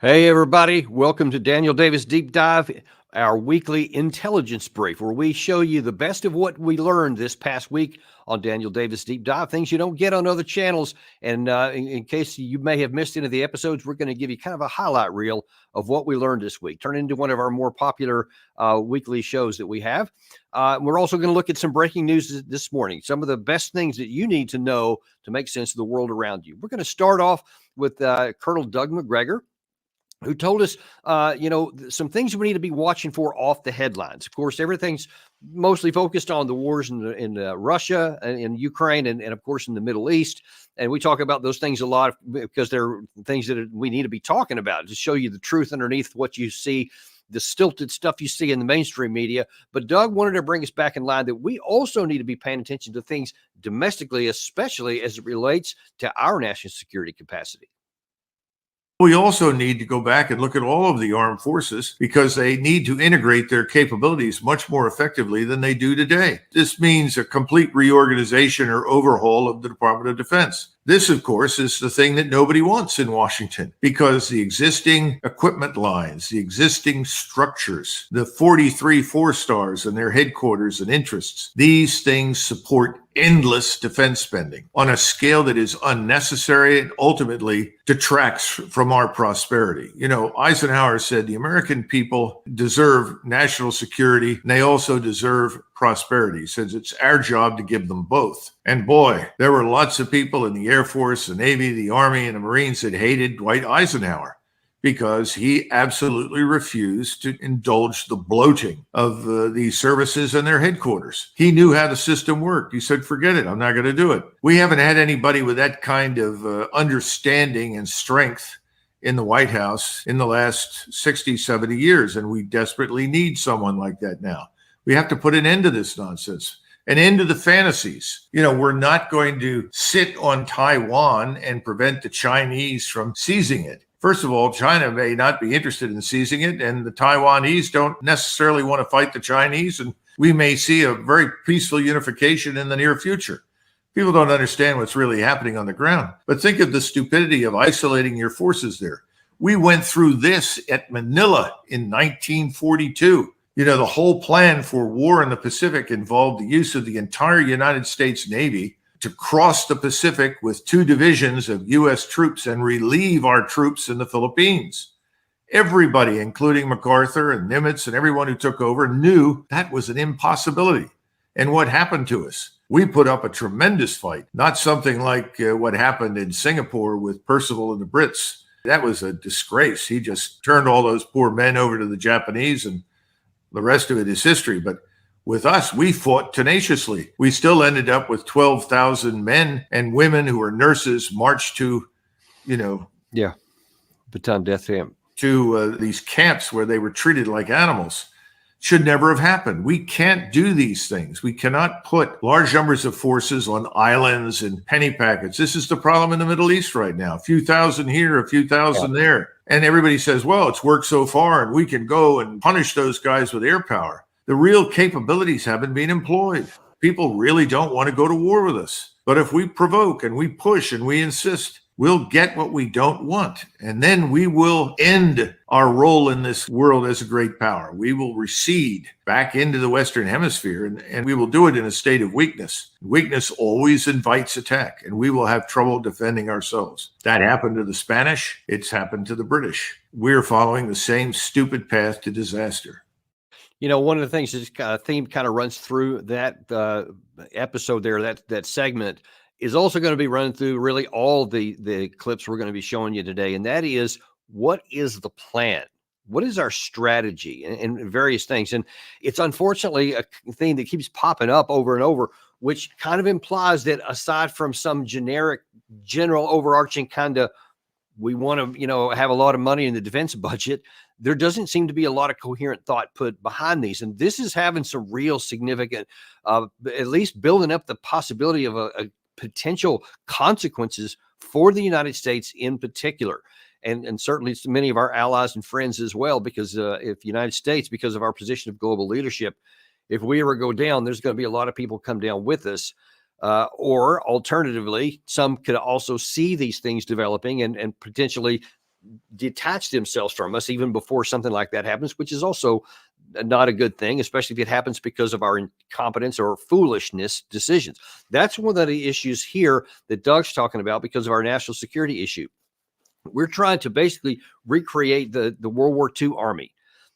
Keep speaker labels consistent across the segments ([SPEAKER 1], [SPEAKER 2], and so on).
[SPEAKER 1] Hey, everybody. Welcome to Daniel Davis Deep Dive, our weekly intelligence brief, where we show you the best of what we learned this past week on Daniel Davis Deep Dive, things you don't get on other channels. And in case you may have missed any of the episodes, we're going to give you kind of a highlight reel of what we learned this week, turn into one of our more popular weekly shows that we have. We're also going to look at some breaking news this morning, some of the best things that you need to know to make sense of the world around you. We're going to start off with Colonel Doug Macgregor, who told us, some things we need to be watching for off the headlines. Of course, everything's mostly focused on the wars in Russia and in Ukraine and, of course, in the Middle East. And we talk about those things a lot because they're things that we need to be talking about to show you the truth underneath what you see, the stilted stuff you see in the mainstream media. But Doug wanted to bring us back in line that we also need to be paying attention to things domestically, especially as it relates to our national security capacity.
[SPEAKER 2] We also need to go back and look at all of the armed forces because they need to integrate their capabilities much more effectively than they do today. This means a complete reorganization or overhaul of the Department of Defense. This, of course, is the thing that nobody wants in Washington because the existing equipment lines, the existing structures, the 43 four-stars and their headquarters and interests, these things support endless defense spending on a scale that is unnecessary and ultimately detracts from our prosperity. You know, Eisenhower said the American people deserve national security and they also deserve prosperity. He says it's our job to give them both. And boy, there were lots of people in the Air Force, the Navy, the Army, and the Marines that hated Dwight Eisenhower because he absolutely refused to indulge the bloating of these services and their headquarters. He knew how the system worked. He said, forget it, I'm not going to do it. We haven't had anybody with that kind of understanding and strength in the White House in the last 60, 70 years, and we desperately need someone like that now. We have to put an end to this nonsense, an end to the fantasies. You know, we're not going to sit on Taiwan and prevent the Chinese from seizing it. First of all, China may not be interested in seizing it, and the Taiwanese don't necessarily want to fight the Chinese, and we may see a very peaceful unification in the near future. People don't understand what's really happening on the ground. But think of the stupidity of isolating your forces there. We went through this at Manila in 1942. You know, the whole plan for war in the Pacific involved the use of the entire United States Navy to cross the Pacific with 2 divisions of U.S. troops and relieve our troops in the Philippines. Everybody, including MacArthur and Nimitz and everyone who took over, knew that was an impossibility. And what happened to us? We put up a tremendous fight, not something like what happened in Singapore with Percival and the Brits. That was a disgrace. He just turned all those poor men over to the Japanese, and the rest of it is history. But with us, we fought tenaciously. We still ended up with 12,000 men and women who were nurses marched to,
[SPEAKER 1] Bataan Death Camp,
[SPEAKER 2] to these camps where they were treated like animals. Should never have happened. We can't do these things. We cannot put large numbers of forces on islands and penny packets. This is the problem in the Middle East right now. A few thousand here, a few thousand there. And everybody says, well, it's worked so far and we can go and punish those guys with air power. The real capabilities haven't been employed. People really don't want to go to war with us. But if we provoke and we push and we insist, we'll get what we don't want. And then we will end our role in this world as a great power. We will recede back into the Western Hemisphere, and we will do it in a state of weakness. Weakness always invites attack, and we will have trouble defending ourselves. That happened to the Spanish. It's happened to the British. We're following the same stupid path to disaster.
[SPEAKER 1] You know, one of the things this theme kind of runs through that episode there, that segment, is also going to be running through really all the clips we're going to be showing you today. And that is, what is the plan? What is our strategy and various things? And it's unfortunately a thing that keeps popping up over and over, which kind of implies that aside from some general overarching kind of, we want to, have a lot of money in the defense budget, there doesn't seem to be a lot of coherent thought put behind these. And this is having some real significant, at least building up the possibility of a potential consequences for the United States in particular. And certainly to many of our allies and friends as well, because if the United States, because of our position of global leadership, if we ever go down, there's going to be a lot of people come down with us. Or alternatively, some could also see these things developing and potentially detach themselves from us even before something like that happens, which is also not a good thing, especially if it happens because of our incompetence or foolishness decisions. That's one of the issues here that Doug's talking about because of our national security issue. We're trying to basically recreate the World War II Army.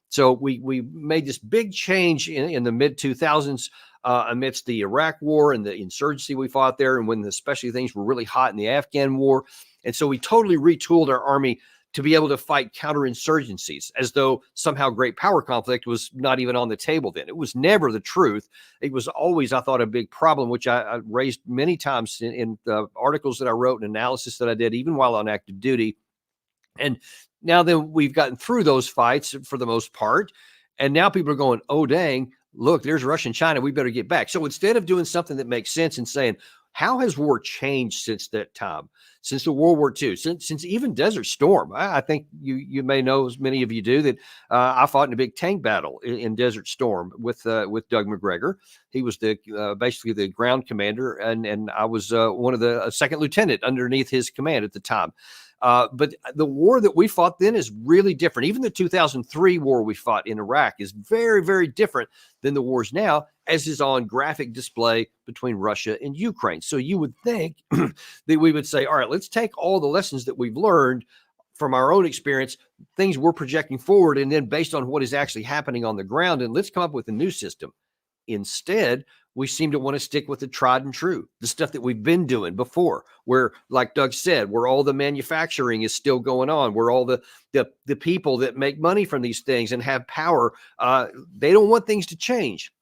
[SPEAKER 1] So we made this big change in the mid 2000s amidst the Iraq War and the insurgency we fought there, and when especially things were really hot in the Afghan War. And so we totally retooled our army to be able to fight counterinsurgencies, as though somehow great power conflict was not even on the table then. It was never the truth. It was always, I thought, a big problem, which I raised many times in the articles that I wrote and analysis that I did, even while on active duty. And now that we've gotten through those fights for the most part, and now people are going, oh, dang, look, there's Russia and China. We better get back. So instead of doing something that makes sense and saying, how has war changed since that time, since the World War II, since even Desert Storm? I think you may know, as many of you do, that I fought in a big tank battle in Desert Storm with Doug Macgregor. He was basically the ground commander, and I was one of the second lieutenant underneath his command at the time. But the war that we fought then is really different. Even the 2003 war we fought in Iraq is very, very different than the wars now, as is on graphic display between Russia and Ukraine. So you would think that we would say, all right, let's take all the lessons that we've learned from our own experience, things we're projecting forward, and then based on what is actually happening on the ground, and let's come up with a new system. Instead, we seem to want to stick with the tried and true, the stuff that we've been doing before, where, like Doug said, where all the manufacturing is still going on, where all the people that make money from these things and have power, they don't want things to change.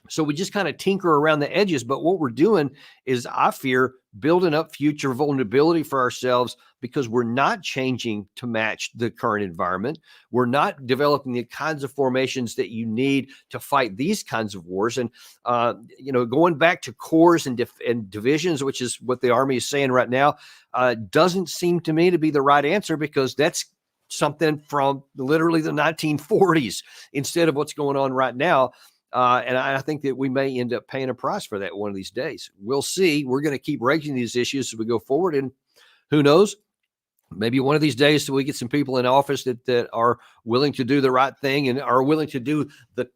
[SPEAKER 1] So we just kind of tinker around the edges. But what we're doing is, I fear, building up future vulnerability for ourselves because we're not changing to match the current environment. We're not developing the kinds of formations that you need to fight these kinds of wars. And, going back to corps and divisions, which is what the Army is saying right now, doesn't seem to me to be the right answer, because that's something from literally the 1940s instead of what's going on right now. And I think that we may end up paying a price for that one of these days. We'll see. We're going to keep raising these issues as we go forward. And who knows, maybe one of these days we get some people in office that are willing to do the right thing and are willing to do the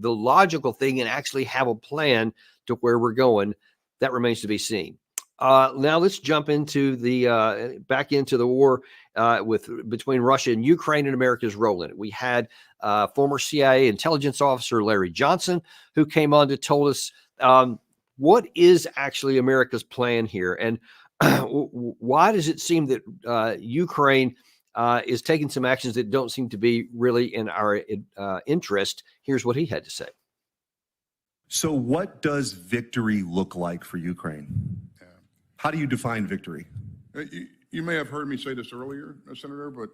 [SPEAKER 1] logical thing and actually have a plan to where we're going. That remains to be seen. Now let's jump into back into the war between Russia and Ukraine, and America's role in it. We had former CIA intelligence officer Larry Johnson, who came on to tell us what is actually America's plan here, and why does it seem that Ukraine is taking some actions that don't seem to be really in our interest. Here's what he had to say.
[SPEAKER 3] So what does victory look like for Ukraine? How do you define victory?
[SPEAKER 4] You may have heard me say this earlier, Senator, but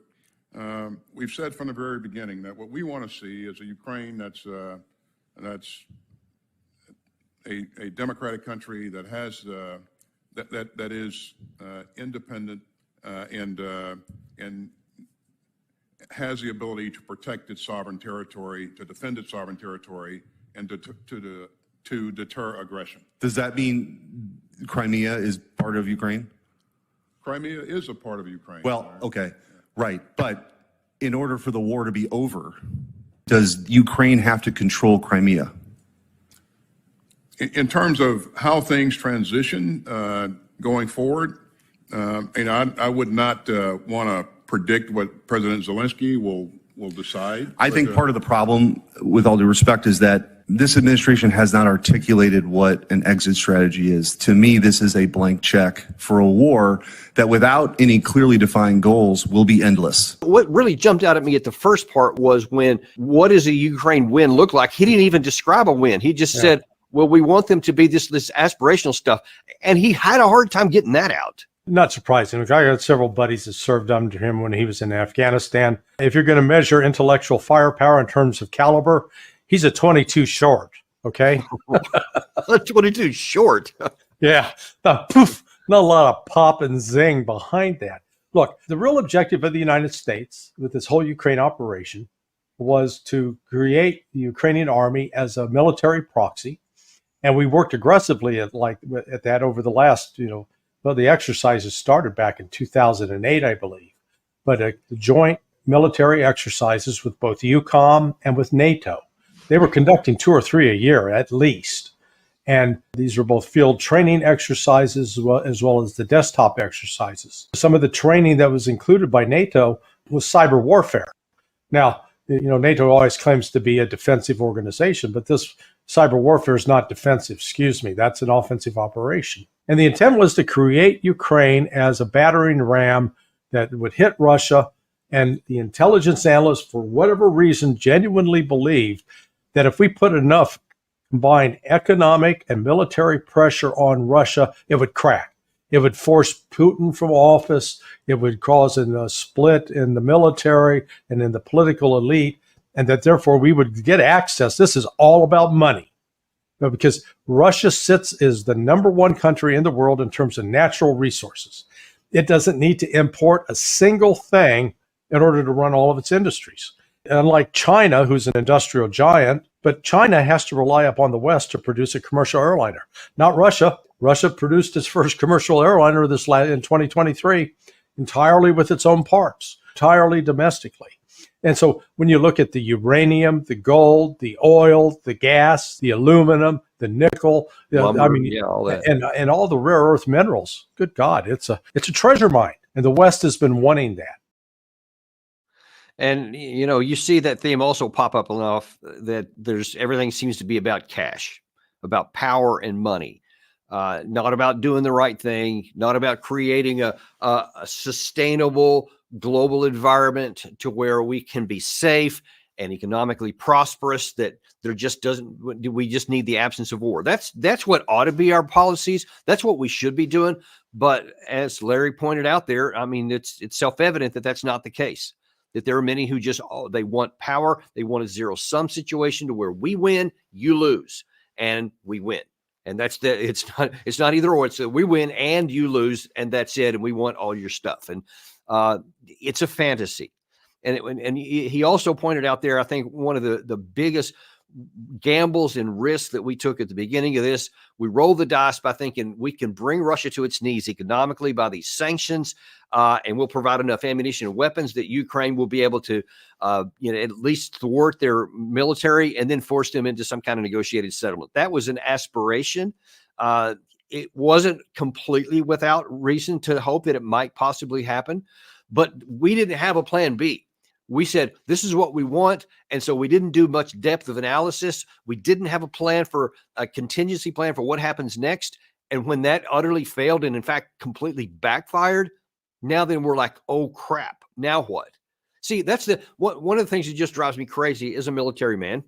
[SPEAKER 4] we've said from the very beginning that what we want to see is a Ukraine that's a democratic country that has that is independent and has the ability to protect its sovereign territory, to defend its sovereign territory, and to deter aggression.
[SPEAKER 3] Does that mean Crimea is part of Ukraine?
[SPEAKER 4] Crimea is a part of Ukraine.
[SPEAKER 3] Well, okay, right. But in order for the war to be over, does Ukraine have to control Crimea?
[SPEAKER 4] In terms of how things transition going forward, I would not want to predict what President Zelensky will decide.
[SPEAKER 3] I think part of the problem, with all due respect, is that this administration has not articulated what an exit strategy is. To me, this is a blank check for a war that, without any clearly defined goals, will be endless.
[SPEAKER 1] What really jumped out at me at the first part was what does a Ukraine win look like? He didn't even describe a win. He just said, well, we want them to be this aspirational stuff. And he had a hard time getting that out.
[SPEAKER 5] Not surprising. I got several buddies that served under him when he was in Afghanistan. If you're going to measure intellectual firepower in terms of caliber, he's a 22 short, okay?
[SPEAKER 1] 22 short.
[SPEAKER 5] Yeah. Poof, not a lot of pop and zing behind that. Look, the real objective of the United States with this whole Ukraine operation was to create the Ukrainian army as a military proxy. And we worked aggressively at that over the last, the exercises started back in 2008, I believe. but joint military exercises with both EUCOM and with NATO. They were conducting 2 or 3 a year at least. And these were both field training exercises as well as the desktop exercises. Some of the training that was included by NATO was cyber warfare. Now, NATO always claims to be a defensive organization, but this cyber warfare is not defensive. Excuse me. That's an offensive operation. And the intent was to create Ukraine as a battering ram that would hit Russia. And the intelligence analysts, for whatever reason, genuinely believed that if we put enough combined economic and military pressure on Russia, it would crack. It would force Putin from office. It would cause a split in the military and in the political elite, and that therefore we would get access. This is all about money. Because Russia is the number one country in the world in terms of natural resources. It doesn't need to import a single thing in order to run all of its industries. Unlike China, who's an industrial giant, but China has to rely upon the West to produce a commercial airliner, not Russia. Russia produced its first commercial airliner in 2023 entirely with its own parts, entirely domestically. And so when you look at the uranium, the gold, the oil, the gas, the aluminum, the nickel,
[SPEAKER 1] Lumber, all that.
[SPEAKER 5] and all the rare earth minerals, good God, it's a treasure mine. And the West has been wanting that.
[SPEAKER 1] And, you see that theme also pop up enough that everything seems to be about cash, about power and money, not about doing the right thing, not about creating a sustainable global environment to where we can be safe and economically prosperous, that we just need the absence of war. That's what ought to be our policies. That's what we should be doing. But as Larry pointed out there, I mean, it's self-evident that that's not the case. That there are many who they want power. They want a zero-sum situation to where we win, you lose, and we win. And it's not either or. It's we win and you lose, and that's it. And we want all your stuff. And it's a fantasy. And he also pointed out there, I think one of the biggest gambles and risks that we took at the beginning of this, we rolled the dice by thinking we can bring Russia to its knees economically by these sanctions, and we'll provide enough ammunition and weapons that Ukraine will be able to, at least thwart their military and then force them into some kind of negotiated settlement. That was an aspiration. It wasn't completely without reason to hope that it might possibly happen, but we didn't have a plan B. We said, this is what we want. And so we didn't do much depth of analysis. We didn't have a contingency plan for what happens next. And when that utterly failed and in fact completely backfired, now then we're like, oh crap, now what? See, that's one of the things that just drives me crazy as a military man.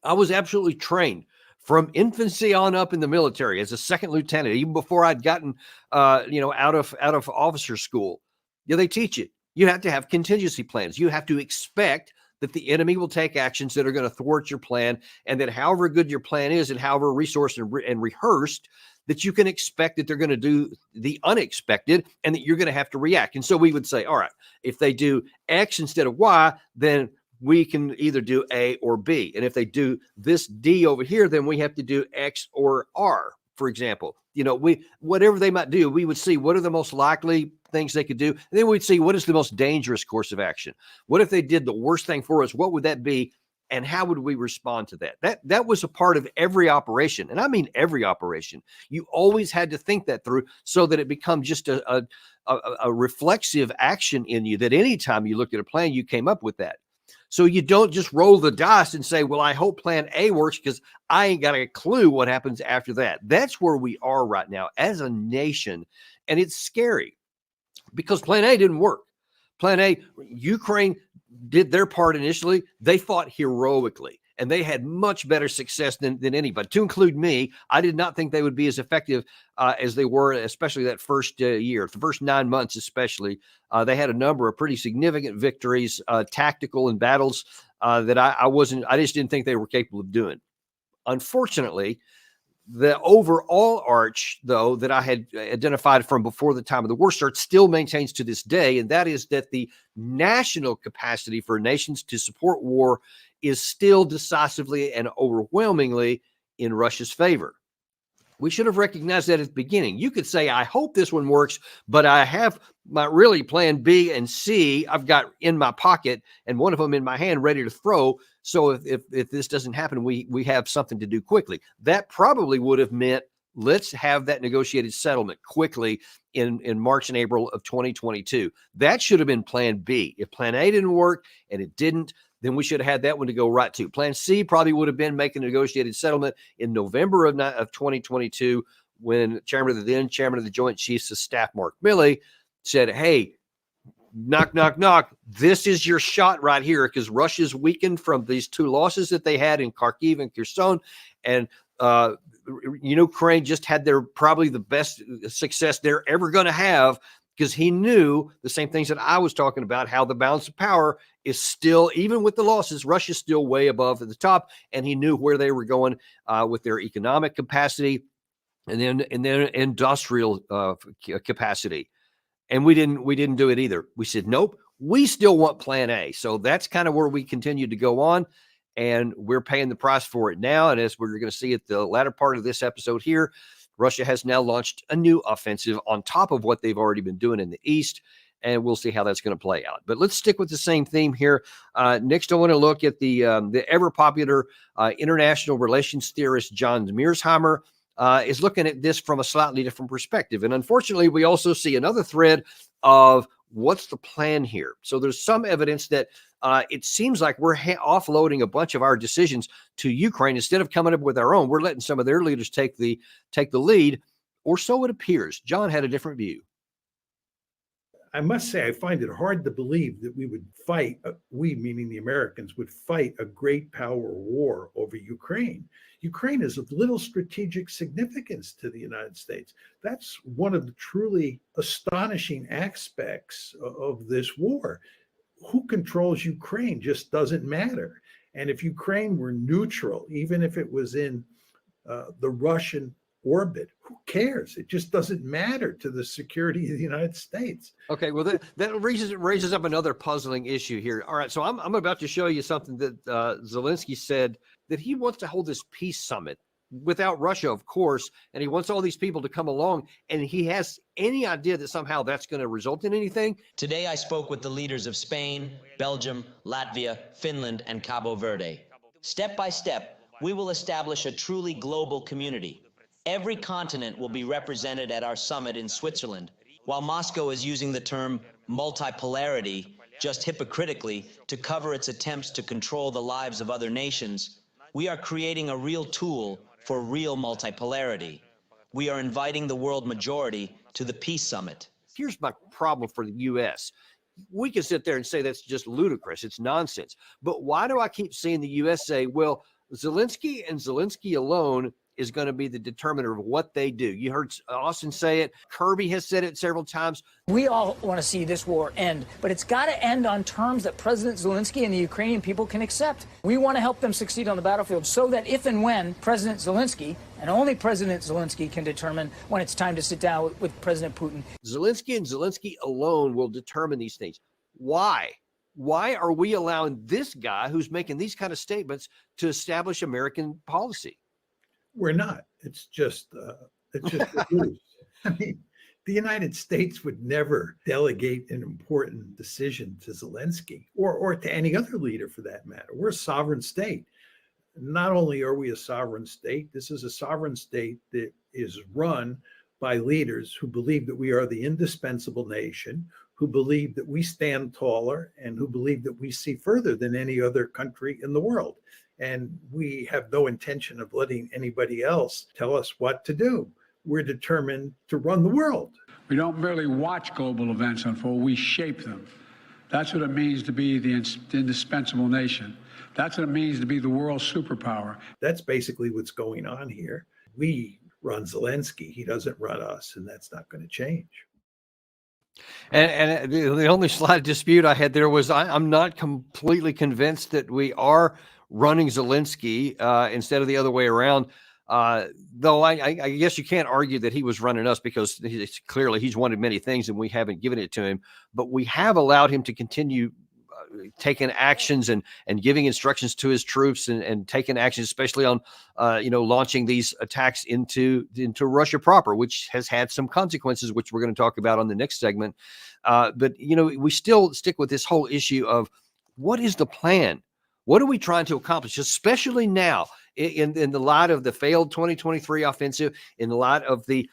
[SPEAKER 1] I was absolutely trained from infancy on up in the military as a second lieutenant, even before I'd gotten, out of officer school. They teach you. You have to have contingency plans. You have to expect that the enemy will take actions that are going to thwart your plan, and that however good your plan is and however resourced and rehearsed, that you can expect that they're going to do the unexpected and that you're going to have to react. And so we would say, all right, if they do X instead of Y, then we can either do A or B. And if they do this D over here, then we have to do X or R, for example. Whatever they might do, we would see what are the most likely things they could do. And then we'd see what is the most dangerous course of action. What if they did the worst thing for us? What would that be? And how would we respond to that? That was a part of every operation. And I mean every operation. You always had to think that through so that it becomes just a reflexive action in you, that anytime you looked at a plan, you came up with that. So you don't just roll the dice and say, well, I hope plan A works because I ain't got a clue what happens after that. That's where we are right now as a nation. And it's scary because plan A didn't work. Plan A, Ukraine did their part initially. They fought heroically and they had much better success than anybody, to include me. I did not think they would be as effective as they were, especially that first year, the first 9 months, especially. They had a number of pretty significant victories, tactical and battles that I just didn't think they were capable of doing. Unfortunately, the overall arch, though, that I had identified from before the time of the war starts still maintains to this day, and that is that the national capacity for nations to support war is still decisively and overwhelmingly in Russia's favor. We should have recognized that at the beginning. You could say, I hope this one works, but I have my really plan B and C I've got in my pocket and one of them in my hand ready to throw. So if this doesn't happen, we have something to do quickly. That probably would have meant let's have that negotiated settlement quickly in March and April of 2022. That should have been plan B. If plan A didn't work and it didn't, then we should have had that one to go right to. Plan C probably would have been making a negotiated settlement in November of 2022 when then chairman of the Joint Chiefs of Staff, Mark Milley, said, hey, knock, knock, knock. This is your shot right here because Russia's weakened from these two losses that they had in Kharkiv and Kherson. And Ukraine just had probably the best success they're ever going to have because he knew the same things that I was talking about, how the balance of power is still, even with the losses, Russia's still way above at the top. And he knew where they were going with their economic capacity and then industrial capacity. And we didn't do it either. We said, nope, we still want plan A. So that's kind of where we continue to go on. And we're paying the price for it now. And as we're going to see at the latter part of this episode here, Russia has now launched a new offensive on top of what they've already been doing in the East. And we'll see how that's going to play out. But let's stick with the same theme here. Next, I want to look at the ever popular international relations theorist John Mearsheimer is looking at this from a slightly different perspective. And unfortunately, we also see another thread of what's the plan here. So there's some evidence that it seems like we're offloading a bunch of our decisions to Ukraine instead of coming up with our own. We're letting some of their leaders take the lead, or so it appears. John had a different view.
[SPEAKER 6] I must say, I find it hard to believe that we would fight, we meaning the Americans, would fight a great power war over Ukraine. Ukraine is of little strategic significance to the United States. That's one of the truly astonishing aspects of this war. Who controls Ukraine just doesn't matter. And if Ukraine were neutral, even if it was in the Russian orbit, who cares? It just doesn't matter to the security of the United States.
[SPEAKER 1] Okay, well, that raises up another puzzling issue here. All right, so I'm about to show you something that Zelensky said, that he wants to hold this peace summit without Russia, of course, and he wants all these people to come along, and he has any idea that somehow that's going to result in anything?
[SPEAKER 7] Today I spoke with the leaders of Spain, Belgium, Latvia, Finland, and Cabo Verde. Step by step, we will establish a truly global community. Every continent will be represented at our summit in Switzerland. While Moscow is using the term multipolarity, just hypocritically, to cover its attempts to control the lives of other nations, we are creating a real tool for real multipolarity. We are inviting the world majority to the Peace Summit.
[SPEAKER 1] Here's my problem for the U.S. We can sit there and say that's just ludicrous. It's nonsense. But why do I keep seeing the U.S. say, well, Zelensky and Zelensky alone is going to be the determiner of what they do? You heard Austin say it. Kirby has said it several times.
[SPEAKER 8] We all want to see this war end, but it's got to end on terms that President Zelensky and the Ukrainian people can accept. We want to help them succeed on the battlefield so that if and when President Zelensky, and only President Zelensky, can determine when it's time to sit down with President Putin.
[SPEAKER 1] Zelensky and Zelensky alone will determine these things. Why? Why are we allowing this guy who's making these kind of statements to establish American policy?
[SPEAKER 6] We're not. It's just abuse. I mean, the United States would never delegate an important decision to Zelensky or to any other leader for that matter. We're a sovereign state. Not only are we a sovereign state, this is a sovereign state that is run by leaders who believe that we are the indispensable nation, who believe that we stand taller, and who believe that we see further than any other country in the world. And we have no intention of letting anybody else tell us what to do. We're determined to run the world.
[SPEAKER 9] We don't merely watch global events unfold, we shape them. That's what it means to be the indispensable nation. That's what it means to be the world superpower.
[SPEAKER 6] That's basically what's going on here. We run Zelensky, he doesn't run us, and that's not going to change.
[SPEAKER 1] And the only slight dispute I had there was I'm not completely convinced that we are running Zelensky instead of the other way around. Though I guess you can't argue that he was running us because he's wanted many things and we haven't given it to him. But we have allowed him to continue taking actions and giving instructions to his troops and taking actions, especially on launching these attacks into Russia proper, which has had some consequences, which we're going to talk about on the next segment. But we still stick with this whole issue of what is the plan? What are we trying to accomplish, especially now in the light of the failed 2023 offensive, in the light of the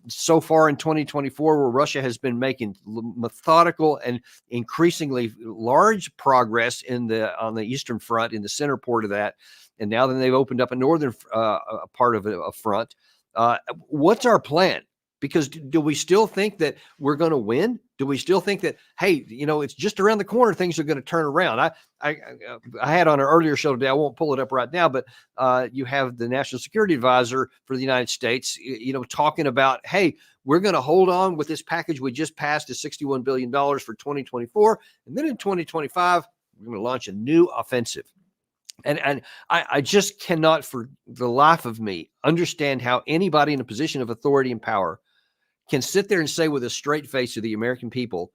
[SPEAKER 1] so far in 2024, where Russia has been making methodical and increasingly large progress on the Eastern Front, in the center port of that, and now that they've opened up a northern part of a front. What's our plan? Because do we still think that we're going to win? Do we still think that, hey, it's just around the corner, things are going to turn around? I had on an earlier show today, I won't pull it up right now, but you have the National Security Advisor for the United States, talking about, hey, we're going to hold on with this package we just passed, is $61 billion for 2024. And then in 2025, we're going to launch a new offensive. And I just cannot, for the life of me, understand how anybody in a position of authority and power can sit there and say with a straight face to the American people,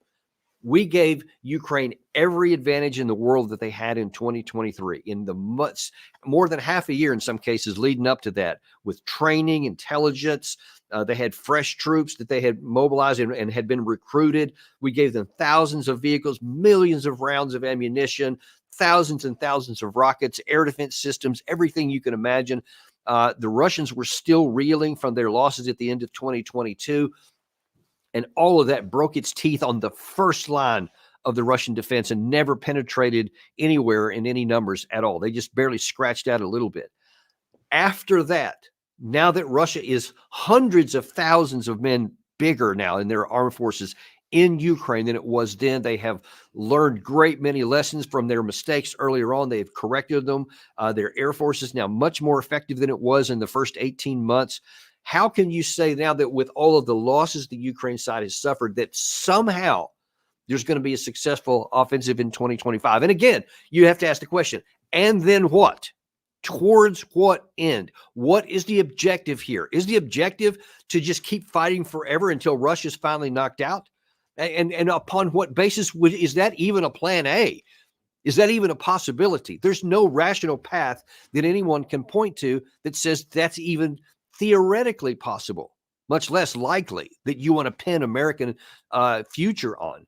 [SPEAKER 1] we gave Ukraine every advantage in the world that they had in 2023, in the months, more than half a year in some cases leading up to that, with training, intelligence. They had fresh troops that they had mobilized and had been recruited. We gave them thousands of vehicles, millions of rounds of ammunition, thousands and thousands of rockets, air defense systems, everything you can imagine. The Russians were still reeling from their losses at the end of 2022. And all of that broke its teeth on the first line of the Russian defense and never penetrated anywhere in any numbers at all. They just barely scratched out a little bit. After that, now that Russia is hundreds of thousands of men bigger now in their armed forces in Ukraine than it was then, they have learned great many lessons from their mistakes earlier on. They've corrected them. Their air force is now much more effective than it was in the first 18 months. How can you say now that with all of the losses the Ukraine side has suffered, that somehow there's going to be a successful offensive in 2025? And again, you have to ask the question, and then what? Towards what end? What is the objective here? Is the objective to just keep fighting forever until Russia's finally knocked out? And upon what basis is that even a plan A? Is that even a possibility? There's no rational path that anyone can point to that says that's even theoretically possible, much less likely that you want to pin American future on.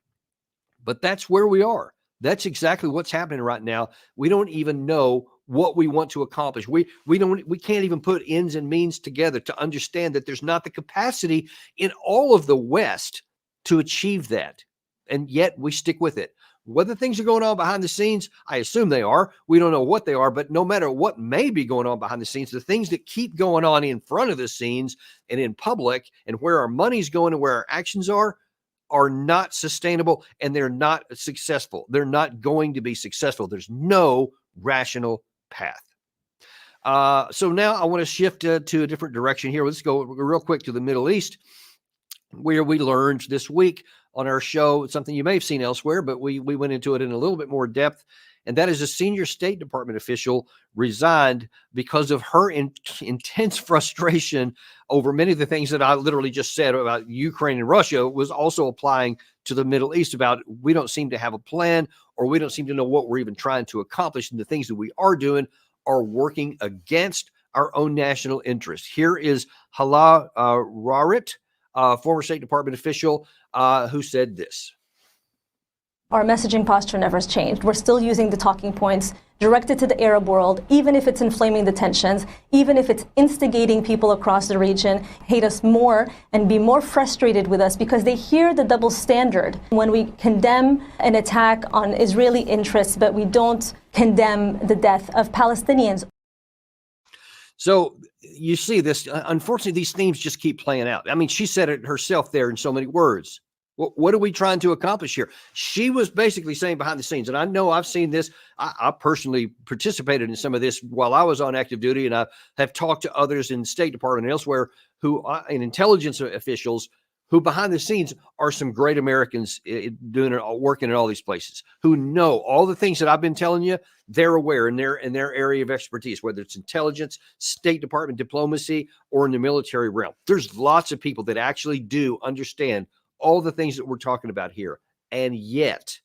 [SPEAKER 1] But that's where we are. That's exactly what's happening right now. We don't even know what we want to accomplish. We can't even put ends and means together to understand that there's not the capacity in all of the West to achieve that. And yet we stick with it. Whether things are going on behind the scenes, I assume they are. We don't know what they are, but no matter what may be going on behind the scenes, the things that keep going on in front of the scenes and in public and where our money's going and where our actions are not sustainable, and they're not successful. They're not going to be successful. There's no rational path. So now I want to shift to a different direction here. Let's go real quick to the Middle East, where we learned this week on our show something you may have seen elsewhere, but we went into it in a little bit more depth, and that is a senior State Department official resigned because of her intense frustration over many of the things that I literally just said about Ukraine and Russia was also applying to the Middle East about we don't seem to have a plan, or we don't seem to know what we're even trying to accomplish, and the things that we are doing are working against our own national interests. Here is Hala Rharrit, former State Department official, who said this.
[SPEAKER 10] Our messaging posture never has changed. We're still using the talking points directed to the Arab world, even if it's inflaming the tensions, even if it's instigating people across the region, hate us more and be more frustrated with us because they hear the double standard when we condemn an attack on Israeli interests, but we don't condemn the death of Palestinians.
[SPEAKER 1] So you see this, unfortunately, these themes just keep playing out. I mean, she said it herself there in so many words. What are we trying to accomplish here? She was basically saying behind the scenes, and I know I've seen this. I personally participated in some of this while I was on active duty, and I have talked to others in the State Department and elsewhere and intelligence officials who behind the scenes are some great Americans working in all these places who know all the things that I've been telling you. They're aware in their area of expertise, whether it's intelligence, State Department diplomacy, or in the military realm. There's lots of people that actually do understand all the things that we're talking about here. And yet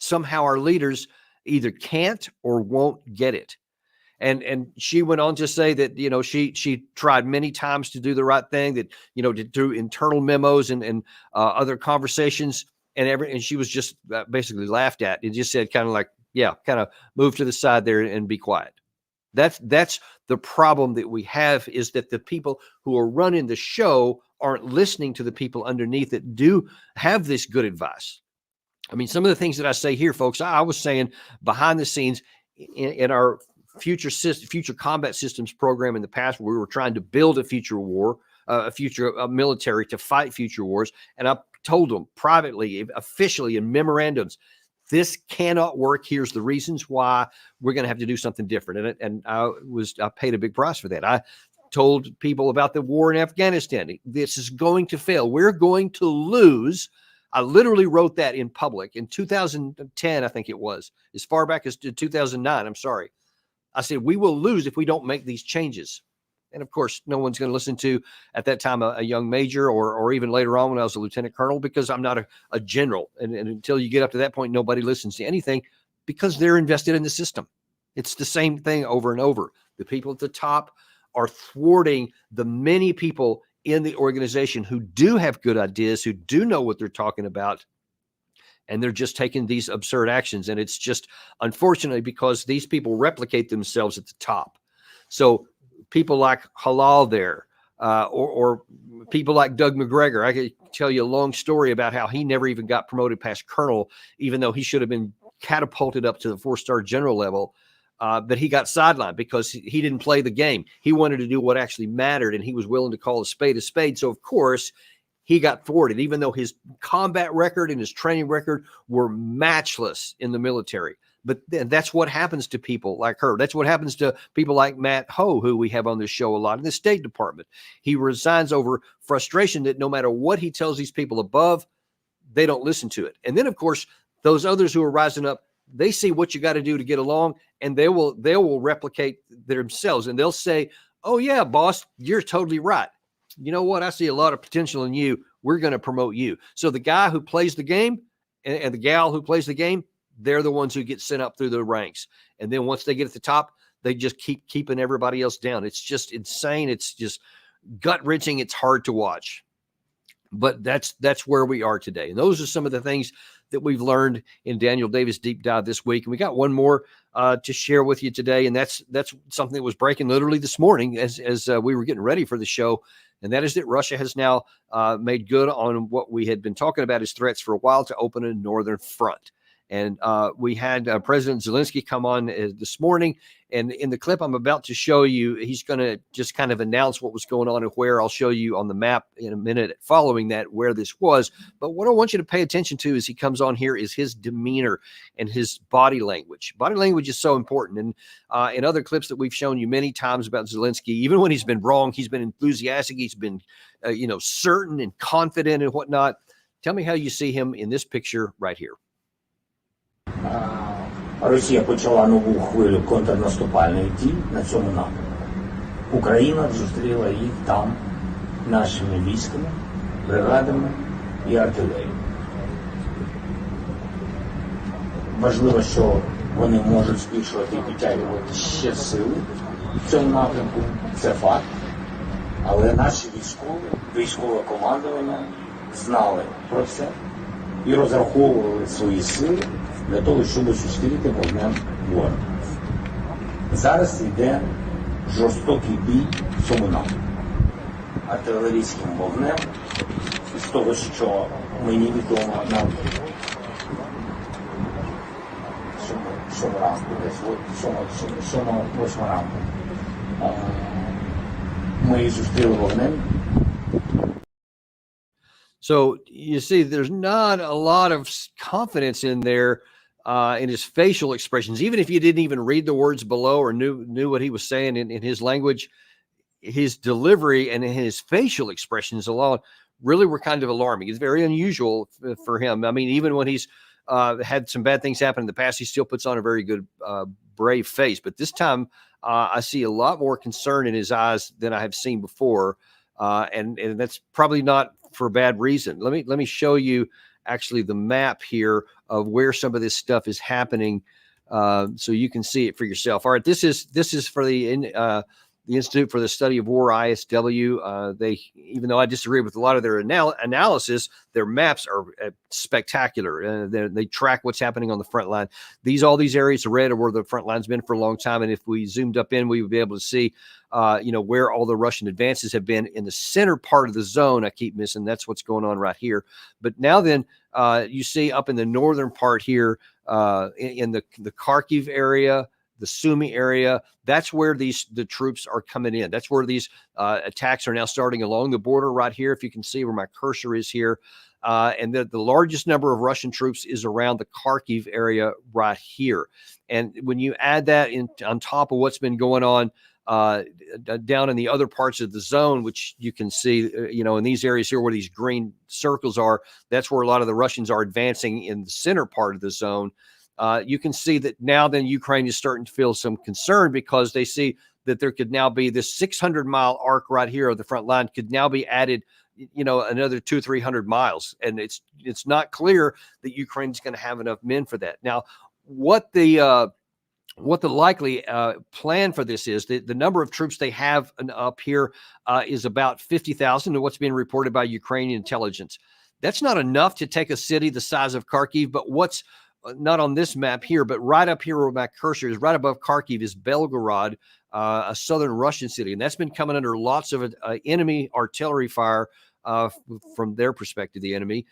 [SPEAKER 1] somehow our leaders either can't or won't get it. And she went on to say that, she tried many times to do the right thing, that, through internal memos and other conversations and she was just basically laughed at. It just said kind of like, yeah, kind of move to the side there and be quiet. That's the problem that we have, is that the people who are running the show aren't listening to the people underneath that do have this good advice. I mean, some of the things that I say here, folks, I was saying behind the scenes in our future combat systems program in the past, where we were trying to build a future war, a future military to fight future wars. And I told them privately, officially in memorandums, this cannot work. Here's the reasons why. We're going to have to do something different. And I paid a big price for that. I told people about the war in Afghanistan. This is going to fail. We're going to lose. I literally wrote that in public in 2010, I think it was, as far back as 2009. I'm sorry. I said, we will lose if we don't make these changes. And of course, no one's going to listen to, at that time, a young major or even later on when I was a lieutenant colonel, because I'm not a general. And until you get up to that point, nobody listens to anything because they're invested in the system. It's the same thing over and over. The people at the top are thwarting the many people in the organization who do have good ideas, who do know what they're talking about. And they're just taking these absurd actions. And it's just, unfortunately, because these people replicate themselves at the top. So people like Hala there, or people like Doug Macgregor. I could tell you a long story about how he never even got promoted past colonel, even though he should have been catapulted up to the 4-star general level. But he got sidelined because he didn't play the game. He wanted to do what actually mattered, and he was willing to call a spade a spade. So, of course, he got thwarted, even though his combat record and his training record were matchless in the military. But that's what happens to people like her. That's what happens to people like Matt Ho, who we have on this show a lot in the State Department. He resigns over frustration that no matter what he tells these people above, they don't listen to it. And then, of course, those others who are rising up, they see what you got to do to get along, and they will replicate themselves. And they'll say, oh, yeah, boss, you're totally right. You know what? I see a lot of potential in you. We're going to promote you. So the guy who plays the game and the gal who plays the game, they're the ones who get sent up through the ranks. And then once they get at the top, they just keep keeping everybody else down. It's just insane. It's just gut-wrenching. It's hard to watch. But that's where we are today. And those are some of the things that we've learned in Daniel Davis Deep Dive this week. And we got one more to share with you today. And that's something that was breaking literally this morning as we were getting ready for the show. And that is that Russia has now made good on what we had been talking about as threats for a while, to open a northern front. And we had President Zelensky come on this morning. And in the clip I'm about to show you, he's going to just kind of announce what was going on and where. I'll show you on the map in a minute following that where this was. But what I want you to pay attention to as he comes on here is his demeanor and his body language. Body language is so important. And in other clips that we've shown you many times about Zelensky, even when he's been wrong, he's been enthusiastic. He's been, certain and confident and whatnot. Tell me how you see him in this picture right here.
[SPEAKER 11] Росія почала нову хвилю контрнаступальних дій на цьому напрямку. Україна зустріла їх там нашими військами, бригадами і артилерією. Важливо, що вони можуть збільшувати і підтягувати ще сили в цьому напрямку, це факт. Але наші військове командування знали про це і розраховували свої сили для того, щоб зустріти вогнем ворога. Зараз йде жорстокий бій в цьому напрямку. Артилерійським вогнем, з того, що мені відомо на сьому ранку, десь 7-8 ранку, ми зустріли вогнем.
[SPEAKER 1] So you see, there's not a lot of confidence in there in his facial expressions. Even if you didn't even read the words below or knew what he was saying in his language, his delivery and his facial expressions alone really were kind of alarming. It's very unusual for him. I mean, even when he's had some bad things happen in the past, he still puts on a very good, brave face. But this time, I see a lot more concern in his eyes than I have seen before. And that's probably not for bad reason. Let me show you actually the map here of where some of this stuff is happening, so you can see it for yourself. All right, this is for the Institute for the Study of War, ISW. They, even though I disagree with a lot of their analysis, their maps are spectacular. They track what's happening on the front line. All these areas are red are where the front line's been for a long time. And if we zoomed up in, we would be able to see, where all the Russian advances have been in the center part of the zone. I keep missing. That's what's going on right here. But now then, you see up in the northern part here, in the Kharkiv area, the Sumy area, that's where the troops are coming in. That's where these attacks are now starting along the border right here. If you can see where my cursor is here. And the largest number of Russian troops is around the Kharkiv area right here. And when you add that in on top of what's been going on down in the other parts of the zone, which you can see, in these areas here where these green circles are, that's where a lot of the Russians are advancing in the center part of the zone. You can see that now then Ukraine is starting to feel some concern because they see that there could now be this 600-mile arc right here of the front line could now be added, another 200-300 miles. And it's not clear that Ukraine is going to have enough men for that. Now, what the likely plan for this is, the number of troops they have up here is about 50,000 to what's being reported by Ukrainian intelligence. That's not enough to take a city the size of Kharkiv, but what's not on this map here, but right up here where my cursor is, right above Kharkiv, is Belgorod, a southern Russian city. And that's been coming under lots of enemy artillery fire from their perspective, the enemy,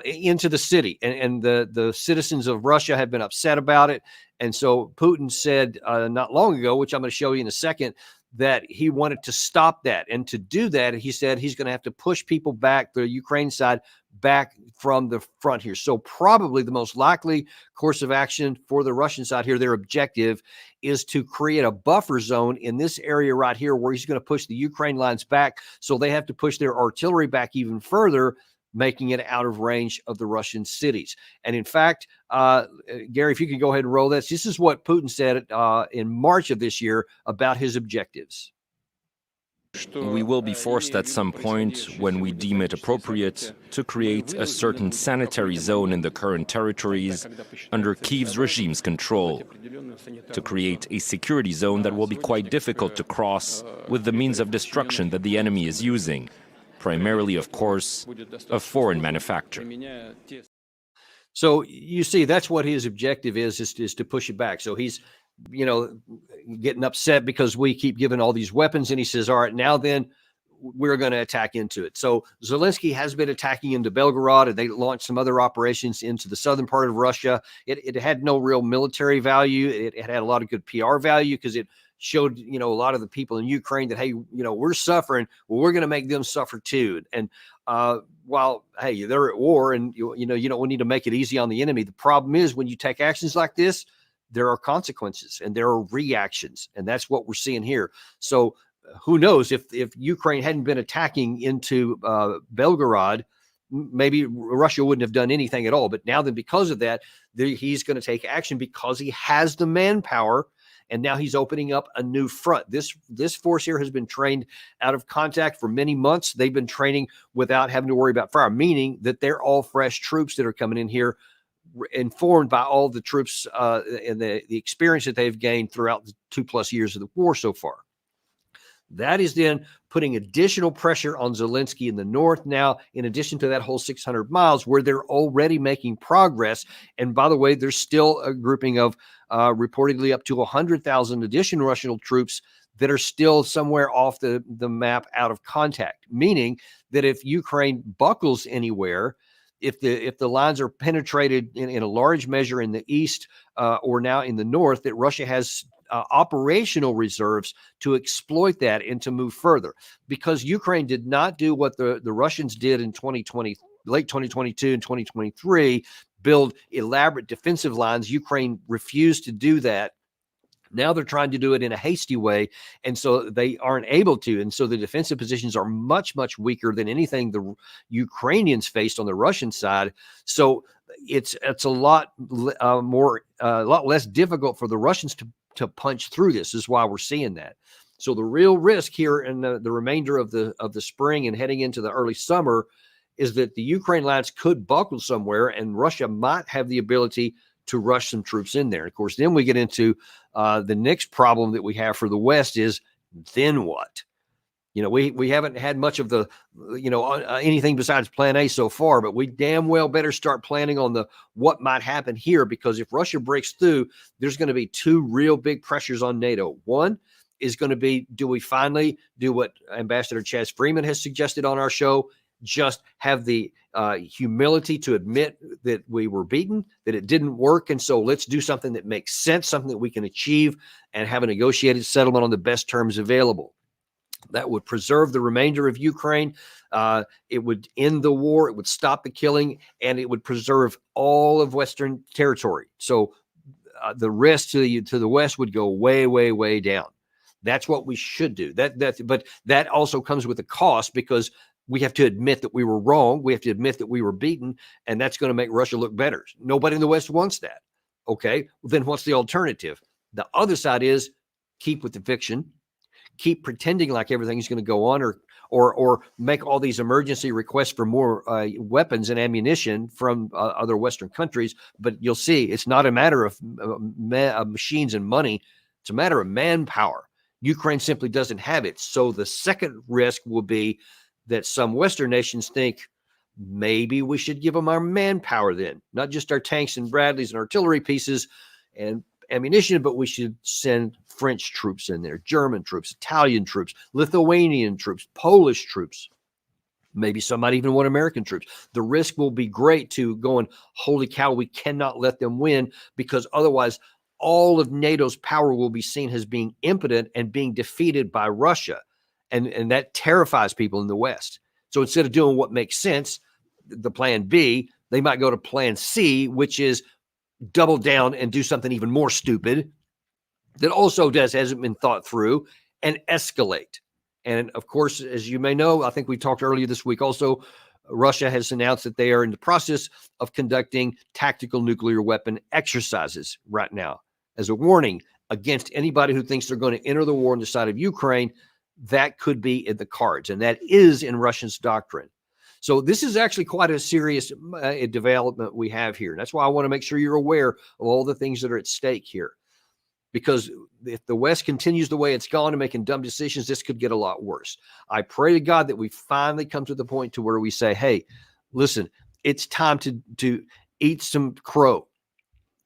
[SPEAKER 1] into the city. And the citizens of Russia have been upset about it. And so Putin said not long ago, which I'm going to show you in a second, that he wanted to stop that. And to do that, he said he's going to have to push people back, the Ukraine side, back from the front here. So probably the most likely course of action for the Russian side here, their objective is to create a buffer zone in this area right here where he's going to push the Ukraine lines back. So they have to push their artillery back even further, making it out of range of the Russian cities. And in fact, Gary, if you can go ahead and roll this, this is what Putin said in March of this year about his objectives.
[SPEAKER 12] We will be forced at some point, when we deem it appropriate, to create a certain sanitary zone in the current territories under Kyiv's regime's control, to create a security zone that will be quite difficult to cross with the means of destruction that the enemy is using, primarily, of course, of foreign manufacture.
[SPEAKER 1] So you see, that's what his objective is to push it back. So he's, getting upset because we keep giving all these weapons. And he says, all right, now then we're going to attack into it. So Zelensky has been attacking into Belgorod, and they launched some other operations into the southern part of Russia. It had no real military value. It had a lot of good PR value because it showed, a lot of the people in Ukraine that, hey, we're suffering. Well, we're going to make them suffer too. And while, hey, they're at war and, you don't need to make it easy on the enemy. The problem is when you take actions like this, there are consequences and there are reactions. And that's what we're seeing here. So who knows if Ukraine hadn't been attacking into Belgorod, maybe Russia wouldn't have done anything at all. But now then, because of that, he's going to take action because he has the manpower. And now he's opening up a new front. This force here has been trained out of contact for many months. They've been training without having to worry about fire, meaning that they're all fresh troops that are coming in here, informed by all the troops and the experience that they've gained throughout the 2+ years of the war so far. That is then putting additional pressure on Zelensky in the north now, in addition to that whole 600 miles where they're already making progress. And by the way, there's still a grouping of reportedly up to 100,000 additional Russian troops that are still somewhere off the map out of contact, meaning that if Ukraine buckles anywhere, if the lines are penetrated in a large measure in the east or now in the north, that Russia has operational reserves to exploit that and to move further. Because Ukraine did not do what the Russians did in 2020, late 2022 and 2023, build elaborate defensive lines. Ukraine refused to do that. Now they're trying to do it in a hasty way, and so they aren't able to. And so the defensive positions are much, much weaker than anything the Ukrainians faced on the Russian side. So it's a lot less difficult for the Russians to punch through this. This is why we're seeing that. So the real risk here in the remainder of the spring and heading into the early summer is that the Ukraine lines could buckle somewhere, and Russia might have the ability to rush some troops in there. And of course, then we get into the next problem that we have for the West is, then what? We haven't had much of the, anything besides plan A so far, but we damn well better start planning on the what might happen here, because if Russia breaks through, there's going to be two real big pressures on NATO. One is going to be, do we finally do what Ambassador Chaz Freeman has suggested on our show? Just have the humility to admit that we were beaten, that it didn't work. And so let's do something that makes sense, something that we can achieve, and have a negotiated settlement on the best terms available. That would preserve the remainder of Ukraine. It would end the war. It would stop the killing, and it would preserve all of Western territory. So the risk to the West would go way, way, way down. That's what we should do. But that also comes with a cost, because we have to admit that we were wrong. We have to admit that we were beaten, and that's going to make Russia look better. Nobody in the West wants that. Okay, well, then what's the alternative? The other side is keep with the fiction. Keep pretending like everything's going to go on, or make all these emergency requests for more weapons and ammunition from other Western countries. But you'll see, it's not a matter of machines and money. It's a matter of manpower. Ukraine simply doesn't have it. So the second risk will be that some Western nations think maybe we should give them our manpower then, not just our tanks and Bradleys and artillery pieces and ammunition, but we should send French troops in there, German troops, Italian troops, Lithuanian troops, Polish troops. Maybe some might even want American troops. The risk will be great to going, holy cow, we cannot let them win, because otherwise all of NATO's power will be seen as being impotent and being defeated by Russia. And that terrifies people in the West. So instead of doing what makes sense, the plan B, they might go to plan C, which is double down and do something even more stupid that also hasn't been thought through, and escalate. And of course, as you may know, I think we talked earlier this week also, Russia has announced that they are in the process of conducting tactical nuclear weapon exercises right now as a warning against anybody who thinks they're going to enter the war on the side of Ukraine. That could be in the cards, and that is in Russia's doctrine. So this is actually quite a serious development we have here. And that's why I want to make sure you're aware of all the things that are at stake here. Because if the West continues the way it's gone and making dumb decisions, this could get a lot worse. I pray to God that we finally come to the point to where we say, hey, listen, it's time to eat some crow.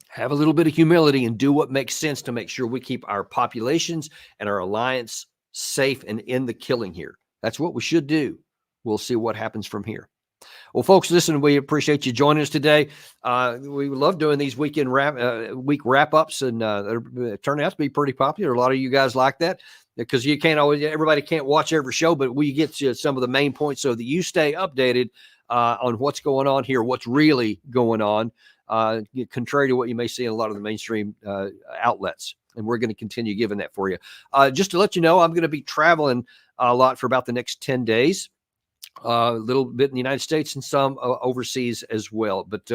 [SPEAKER 1] Have a little bit of humility and do what makes sense to make sure we keep our populations and our alliance safe and in the killing here. That's what we should do. We'll see what happens from here. Well, folks, listen, we appreciate you joining us today. We love doing these week wrap-ups, and they turn out to be pretty popular. A lot of you guys like that, because everybody can't watch every show, but we get to some of the main points so that you stay updated on what's going on here, what's really going on, contrary to what you may see in a lot of the mainstream outlets. And we're going to continue giving that for you. Just to let you know, I'm going to be traveling a lot for about the next 10 days. A little bit in the United States and some overseas as well. But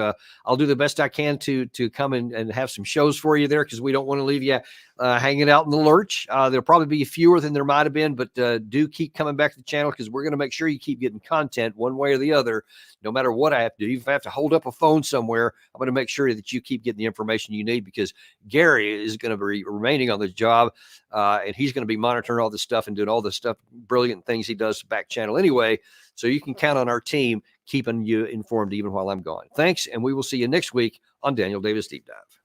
[SPEAKER 1] I'll do the best I can to come and have some shows for you there, because we don't want to leave you hanging out in the lurch. There'll probably be fewer than there might have been, but do keep coming back to the channel, because we're going to make sure you keep getting content one way or the other, no matter what I have to do. Even if I have to hold up a phone somewhere, I'm going to make sure that you keep getting the information you need, because Gary is going to be remaining on the job, and he's going to be monitoring all this stuff and doing all the stuff, brilliant things he does back channel anyway. So you can count on our team keeping you informed even while I'm gone. Thanks, and we will see you next week on Daniel Davis Deep Dive.